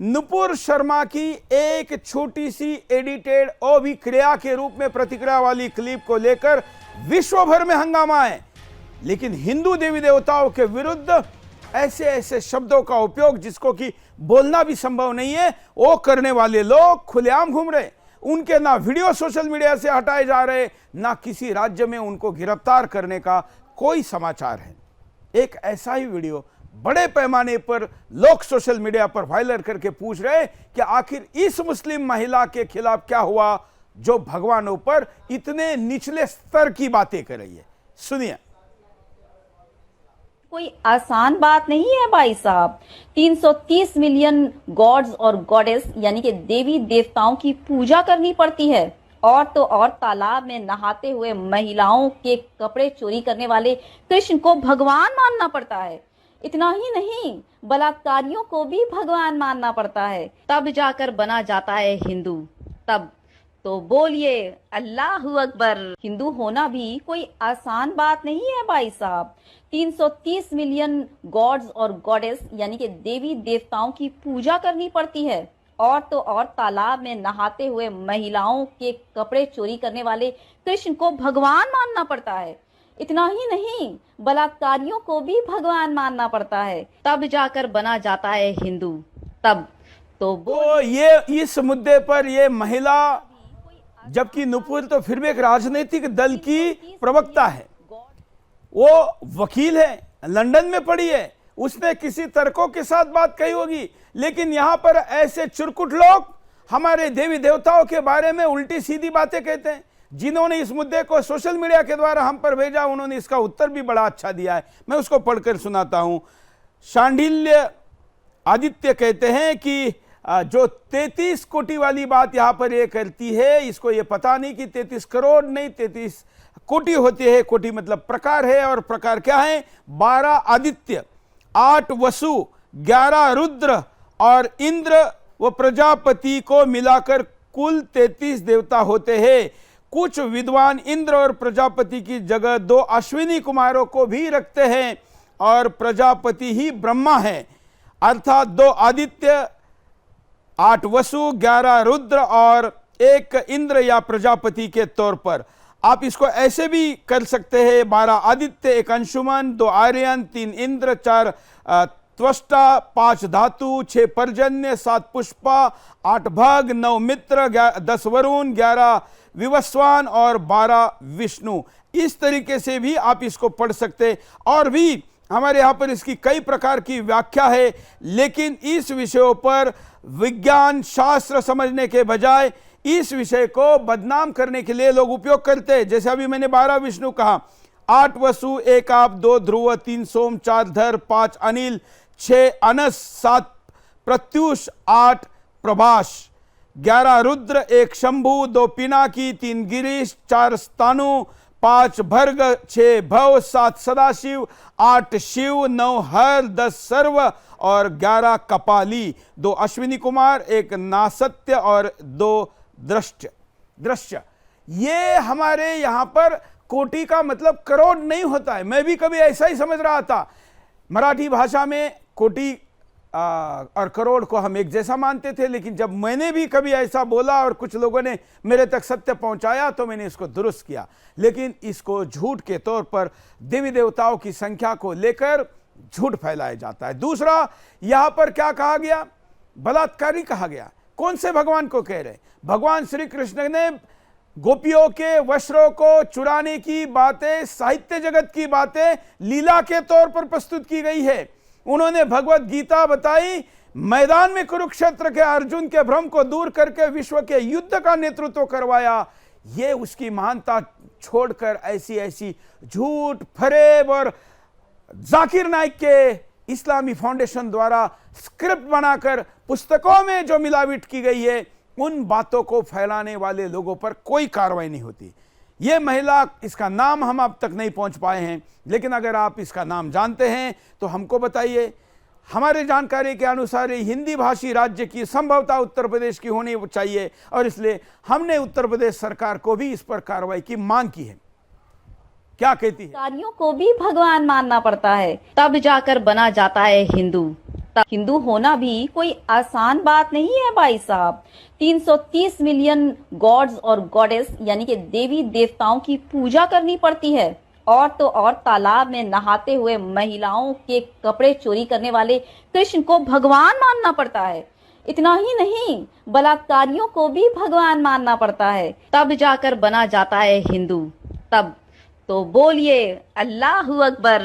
नुपुर शर्मा की एक छोटी सी एडिटेड और भी क्रिया के रूप में प्रतिक्रिया वाली क्लिप को लेकर विश्व भर में हंगामा है, लेकिन हिंदू देवी देवताओं के विरुद्ध ऐसे ऐसे शब्दों का उपयोग जिसको कि बोलना भी संभव नहीं है, वो करने वाले लोग खुलेआम घूम रहे। उनके ना वीडियो सोशल मीडिया से हटाए जा रहे, ना किसी राज्य में उनको गिरफ्तार करने का कोई समाचार है। एक ऐसा ही वीडियो बड़े पैमाने पर लोग सोशल मीडिया पर वायरल करके पूछ रहे कि आखिर इस मुस्लिम महिला के खिलाफ क्या हुआ जो भगवानों पर इतने निचले स्तर की बातें कर रही है। सुनिए। कोई आसान बात नहीं है भाई साहब। 330 मिलियन गॉड्स और गॉडेस यानी कि देवी देवताओं की पूजा करनी पड़ती है, और तो और तालाब में नहाते हुए महिलाओं के कपड़े चोरी करने वाले कृष्ण को भगवान मानना पड़ता है। इतना ही नहीं, बलात्कारियों को भी भगवान मानना पड़ता है, तब जाकर बना जाता है हिंदू। तब तो बोलिए अल्लाहू अकबर। हिंदू होना भी कोई आसान बात नहीं है भाई साहब। 330 मिलियन गॉड्स और गॉडेस यानी कि देवी देवताओं की पूजा करनी पड़ती है, और तो और तालाब में नहाते हुए महिलाओं के कपड़े चोरी करने वाले कृष्ण को भगवान मानना पड़ता है। इतना ही नहीं, बलात्कारियों को भी भगवान मानना पड़ता है, तब जाकर बना जाता है हिंदू। तब तो ये इस मुद्दे पर ये महिला, जबकि नुपुर तो फिर भी एक राजनीतिक दल की प्रवक्ता है, वो वकील है, लंदन में पढ़ी है, उसने किसी तर्कों के साथ बात कही होगी, लेकिन यहां पर ऐसे चुरकुट लोग हमारे देवी देवताओं के बारे में उल्टी सीधी बातें कहते हैं। जिन्होंने इस मुद्दे को सोशल मीडिया के द्वारा हम पर भेजा, उन्होंने इसका उत्तर भी बड़ा अच्छा दिया है। मैं उसको पढ़कर सुनाता हूं। शांडिल्य आदित्य कहते हैं कि जो 33 कोटि वाली बात यहां पर ये करती है, इसको ये पता नहीं कि 33 करोड़ नहीं 33 कोटि होती है। कोटि मतलब प्रकार है, और प्रकार क्या है? 12 आदित्य, 8 वसु, 11 रुद्र और इंद्र व प्रजापति को मिलाकर कुल 33 देवता होते हैं। कुछ विद्वान इंद्र और प्रजापति की जगह 2 अश्विनी कुमारों को भी रखते हैं, और प्रजापति ही ब्रह्मा है, अर्थात 2 आदित्य, 8 वसु, 11 रुद्र और 1 इंद्र या प्रजापति के तौर पर। आप इसको ऐसे भी कर सकते हैं, 12 आदित्य, 1 अंशुमन, 2 आर्यन, 3 इंद्र, 4 त्वष्टा, 5 धातु, 6 पर्जन्य, 7 पुष्पा, 8 भग, 9 मित्र, 10 वरुण, 11 विवस्वान और 12 विष्णु। इस तरीके से भी आप इसको पढ़ सकते। और भी हमारे यहाँ पर इसकी कई प्रकार की व्याख्या है, लेकिन इस विषयों पर विज्ञान शास्त्र समझने के बजाय इस विषय को बदनाम करने के लिए लोग उपयोग करते हैं। जैसे अभी मैंने 12 विष्णु कहा, 8 वसु, 1 आप, 2 ध्रुव, 3 सोम, 4 धर, 5 अनिल, 6 अनस, 7 प्रत्युष, 8 प्रभाष, 11 रुद्र, 1 शंभु, 2 पिनाकी, 3 गिरीश, 4 स्थानु, 5 भर्ग, 6 भव, 7 सदाशिव, 8 शिव, 9 हर, 10 सर्व और 11 कपाली, 2 अश्विनी कुमार, 1 नासत्य और 2 दृश्य। ये हमारे यहां पर कोटि का मतलब करोड़ नहीं होता है। मैं भी कभी ऐसा ही समझ रहा था। मराठी भाषा में कोटि और करोड़ को हम एक जैसा मानते थे, लेकिन जब मैंने भी कभी ऐसा बोला और कुछ लोगों ने मेरे तक सत्य पहुंचाया तो मैंने इसको दुरुस्त किया। लेकिन इसको झूठ के तौर पर देवी देवताओं की संख्या को लेकर झूठ फैलाया जाता है। दूसरा, यहां पर क्या कहा गया? बलात्कारी कहा गया। कौन से भगवान को कह रहे? भगवान श्री कृष्ण ने गोपियों के वस्त्रों को चुराने की बातें, साहित्य जगत की बातें लीला के तौर पर प्रस्तुत की गई है। उन्होंने भगवत गीता बताई, मैदान में कुरुक्षेत्र के अर्जुन के भ्रम को दूर करके विश्व के युद्ध का नेतृत्व करवाया। ये उसकी महानता छोड़कर ऐसी ऐसी झूठ, फरेब और जाकिर नाइक के इस्लामी फाउंडेशन द्वारा स्क्रिप्ट बनाकर पुस्तकों में जो मिलावट की गई है, उन बातों को फैलाने वाले लोगों पर कोई कार्रवाई नहीं होती। ये महिला, इसका नाम हम अब तक नहीं पहुंच पाए हैं, लेकिन अगर आप इसका नाम जानते हैं तो हमको बताइए। हमारे जानकारी के अनुसार हिंदी भाषी राज्य की संभवतः उत्तर प्रदेश की होनी चाहिए, और इसलिए हमने उत्तर प्रदेश सरकार को भी इस पर कार्रवाई की मांग की है। क्या कहती है? कार्यों को भी भगवान मानना पड़ता है, तब जाकर बना जाता है हिंदू। तब हिंदू होना भी कोई आसान बात नहीं है भाई साहब। 330 मिलियन गॉड्स और गॉडेस यानी कि देवी देवताओं की पूजा करनी पड़ती है, और तो और तालाब में नहाते हुए महिलाओं के कपड़े चोरी करने वाले कृष्ण को भगवान मानना पड़ता है। इतना ही नहीं, बलात्कारियों को भी भगवान मानना पड़ता है, तब जाकर बना जाता है हिंदू। तब तो बोलिए अल्लाहू अकबर।